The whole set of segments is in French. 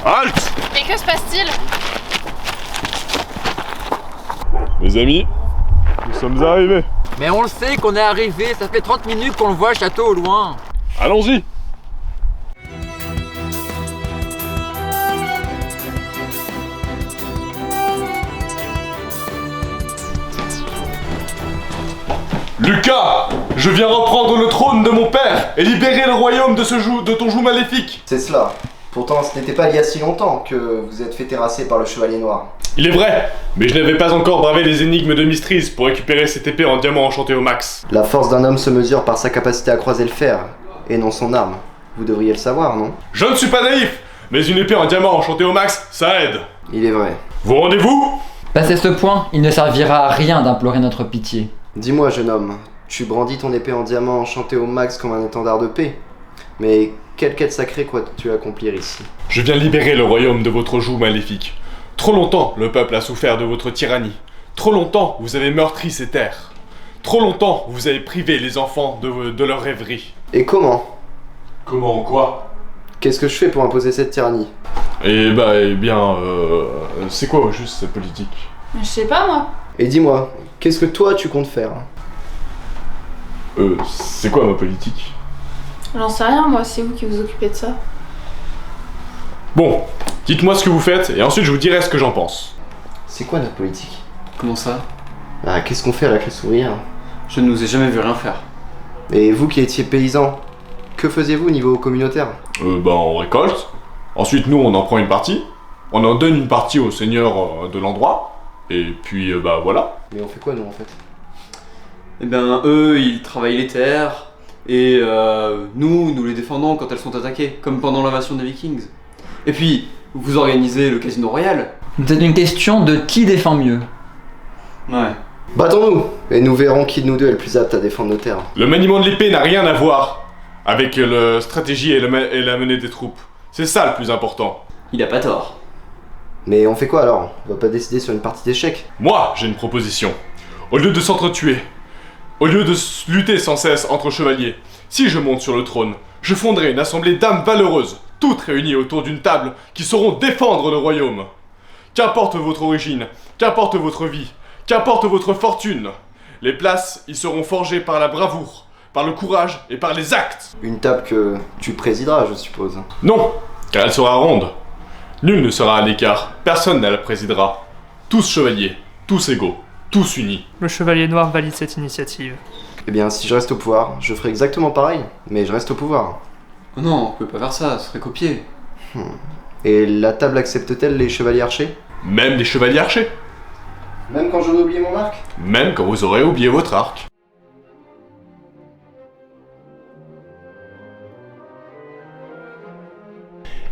Halte! Et que se passe-t-il? Mes amis, nous sommes arrivés. Mais on le sait qu'on est arrivé, ça fait 30 minutes qu'on le voit le château au loin. Allons-y. Lucas, je viens reprendre le trône de mon père et libérer le royaume de ton joug maléfique. C'est cela. Pourtant, ce n'était pas il y a si longtemps que vous êtes fait terrasser par le Chevalier Noir. Il est vrai, mais je n'avais pas encore bravé les énigmes de Mistrise pour récupérer cette épée en diamant enchanté au max. La force d'un homme se mesure par sa capacité à croiser le fer, et non son arme. Vous devriez le savoir, non? Je ne suis pas naïf, mais une épée en diamant enchantée au max, ça aide. Il est vrai. Vous rendez-vous? Passé ce point, il ne servira à rien d'implorer notre pitié. Dis-moi, jeune homme, tu brandis ton épée en diamant enchantée au max comme un étendard de paix. Mais quelle quête sacrée crois-tu accomplir ici? Je viens libérer le royaume de votre joug maléfique. Trop longtemps, le peuple a souffert de votre tyrannie. Trop longtemps, vous avez meurtri ces terres. Trop longtemps, vous avez privé les enfants de leur rêverie. Et comment? Comment quoi? Qu'est-ce que je fais pour imposer cette tyrannie? Eh bien, c'est quoi juste cette politique? Je sais pas moi. Et dis-moi, qu'est-ce que toi tu comptes faire? C'est quoi ma politique? J'en sais rien moi, c'est vous qui vous occupez de ça. Bon, dites-moi ce que vous faites et ensuite je vous dirai ce que j'en pense. C'est quoi notre politique? Comment ça? Ah, qu'est-ce qu'on fait à la classe ouvrière? Je ne nous ai jamais vu rien faire. Et vous qui étiez paysan, que faisiez-vous au niveau communautaire? On récolte. Ensuite, nous, on en prend une partie. On en donne une partie au seigneur de l'endroit. Et puis, voilà. Mais on fait quoi nous en fait? Eh bien, eux, ils travaillent les terres, et nous les défendons quand elles sont attaquées, comme pendant l'invasion des Vikings. Et puis, vous organisez le casino royal. C'est une question de qui défend mieux. Ouais. Battons-nous, et nous verrons qui de nous deux est le plus apte à défendre nos terres. Le maniement de l'épée n'a rien à voir avec la stratégie et la menée des troupes. C'est ça le plus important. Il a pas tort. Mais on fait quoi alors? On va pas décider sur une partie d'échecs? Moi, j'ai une proposition. Au lieu de s'entretuer, au lieu de lutter sans cesse entre chevaliers, si je monte sur le trône, je fonderai une assemblée d'âmes valeureuses, toutes réunies autour d'une table, qui sauront défendre le royaume. Qu'importe votre origine, qu'importe votre vie, qu'importe votre fortune, les places y seront forgées par la bravoure, par le courage et par les actes. Une table que tu présideras, je suppose. Non, car elle sera ronde. Nul ne sera à l'écart, personne ne la présidera. Tous chevaliers, tous égaux, tous unis. Le Chevalier Noir valide cette initiative. Eh bien, si je reste au pouvoir, je ferai exactement pareil, mais je reste au pouvoir. Oh non, on peut pas faire ça, ce serait copié. Et la table accepte-t-elle les chevaliers archers? Même les chevaliers archers. Même quand j'aurai oublié mon arc? Même quand vous aurez oublié votre arc.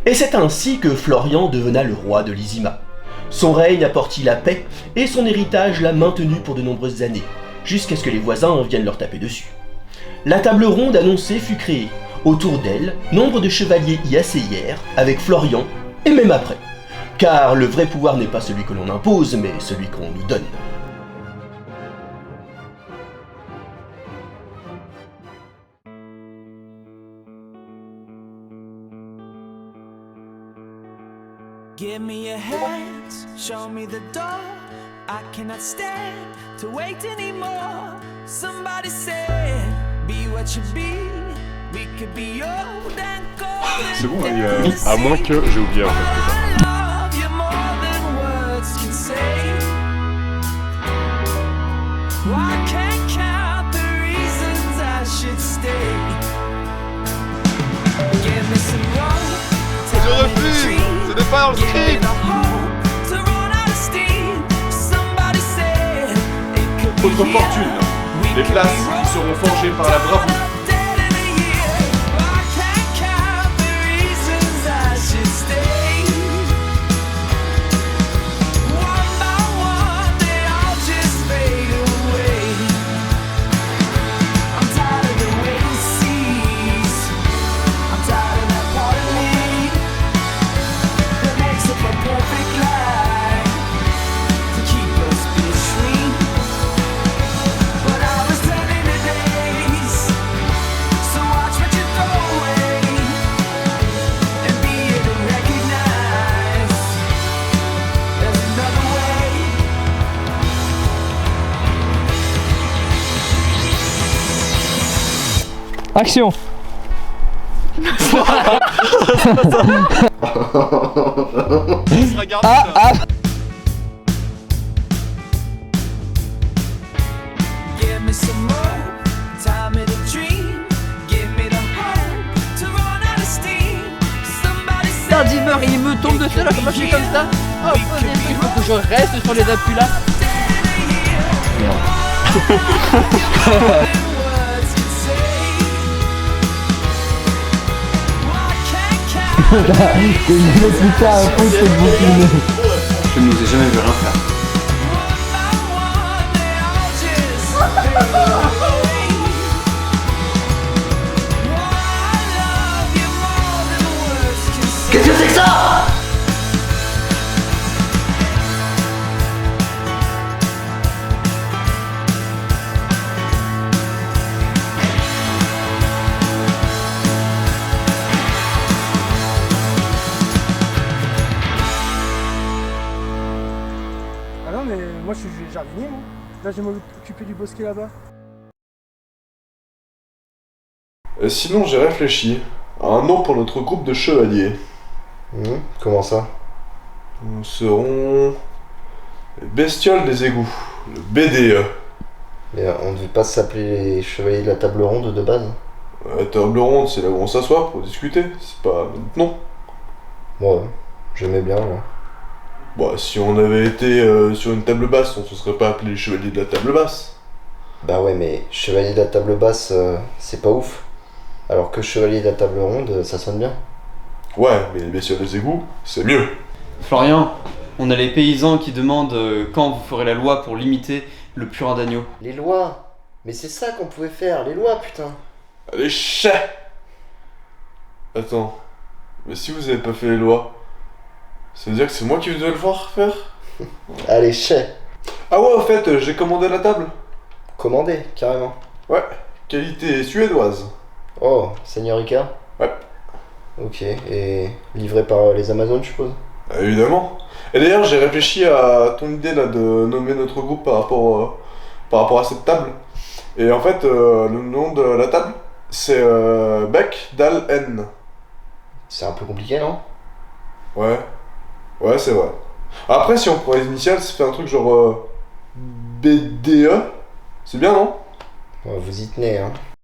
Et c'est ainsi que Florian devena le roi de Lysimah. Son règne apportit la paix et son héritage l'a maintenu pour de nombreuses années, jusqu'à ce que les voisins viennent leur taper dessus. La table ronde annoncée fut créée. Autour d'elle, nombre de chevaliers y asseyèrent, avec Florian, et même après. Car le vrai pouvoir n'est pas celui que l'on impose, mais celui qu'on nous donne. Give me your hands, show me the door. I cannot stand to wait anymore. Somebody said, be what you be. We could be old and cold. C'est bon, à moins que j'ai oublié en fait. Love you more than words can say. I can't count the reasons I should stay. Give me some rope. Je refuse. Ce n'est pas dans le script. Votre fortune, les places qui seront forgées par la bravoure. Action. Give me some more time in a dream. Give me the hope to run out of steam. Somebody say Un dimmer, il me tombe dessus là, comment je suis comme ça? Oh, il faut que je reste sur les appuis là. words can say. Why can't Je ne nous ai jamais vu rien faire. Qu'est-ce que c'est que ça? Ah non mais moi je suis jardinier moi. Là je vais m'occuper du bosquet là-bas. Sinon, j'ai réfléchi à un nom pour notre groupe de chevaliers. Comment ça? Nous serons les bestioles des égouts, le BDE. Mais on ne devait pas s'appeler les chevaliers de la table ronde de base? La table ronde, c'est là où on s'assoit pour discuter, c'est pas notre nom. Ouais, j'aimais bien là. Bon, si on avait été sur une table basse, on se serait pas appelé les chevaliers de la table basse. Bah ouais, mais chevalier de la table basse, c'est pas ouf. Alors que chevalier de la table ronde, ça sonne bien. Ouais, mais les bestioles des égouts, c'est mieux. Florian, on a les paysans qui demandent quand vous ferez la loi pour limiter le purin d'agneau. Les lois! Mais c'est ça qu'on pouvait faire, les lois, putain! Allez, chais! Attends, mais si vous avez pas fait les lois, ça veut dire que c'est moi qui devais le voir faire? Allez, chais! Ah ouais, au fait, j'ai commandé la table. Commandez, carrément. Ouais, qualité suédoise. Oh, Señorica? Ouais. Ok, et livré par les Amazones, je suppose? Évidemment. Et d'ailleurs, j'ai réfléchi à ton idée là de nommer notre groupe par rapport à cette table. Et en fait, le nom de la table, c'est Bec Dal N. C'est un peu compliqué, non? Ouais. Ouais, c'est vrai. Après, si on prend les initiales, ça fait un truc genre BDE. C'est bien, non? Ouais, vous y tenez, hein.